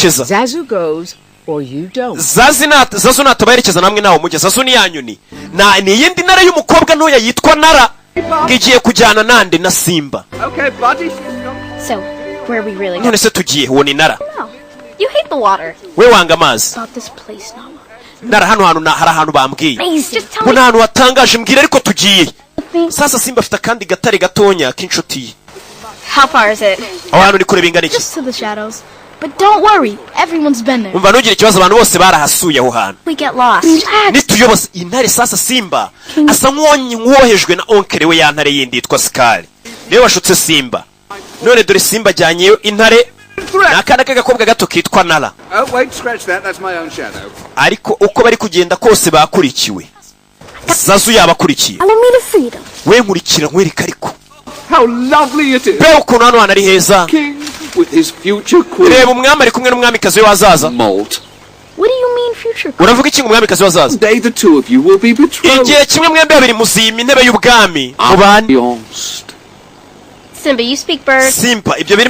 muherekeza. Zazu goes or you don't. Zazu natabaherekeza namwe nawo mujye. Zazu ni yanyoni. Ni yindi nara y'umukobwa ntoya yitwa Nara. Ngiye kujyana nande na Simba. Okay, buddy. So, where we really None se tugiye uwo ni Nara. No. You hate the water. We wanga amazi. About this place, Nama. Nara hano hari ahantu bambwiye. Just tell me. Kuna ahantu watangaje mbwira ariko tugiye. Sasa Simba afite kandi gatare gatonya k'inshuti. How far is it? Aho hantu ni kure bingana iki? Just to the shadows. But don't worry, everyone's been there. Umva ntugire ikibazo abantu bose barahasuye aho hantu. We get lost. Nituyoboza intare sasa Simba asa nk'uwohejwe na onkere we ya ntare yindi yitwa Skali. Niwe washutse Simba. None dore Simba ajyanyeyo intare n'akana k'agakobwa gato kitwa Nara. Oh, wait, scratch that. That's my own shadow. Ariko uko bari kugenda kose bakurikiwe. Zazu yabakurikiye. Allow me to feed him. We nkurikira nkwereka ariko. How lovely it is. Be ukuntu hano hantu ari heza. King with his future queen. Reba umwami ari kumwe n'umwamikazi we wazaza. Molt. What do you mean future queen? Uravuga iki ngo umwamikazi wazaza? Day the two of you will be betrothed. Igihe kimwe mwembi babiri muzima intebe y'ubwami. Mubane. Simba, you speak bird. Simba ibyo biri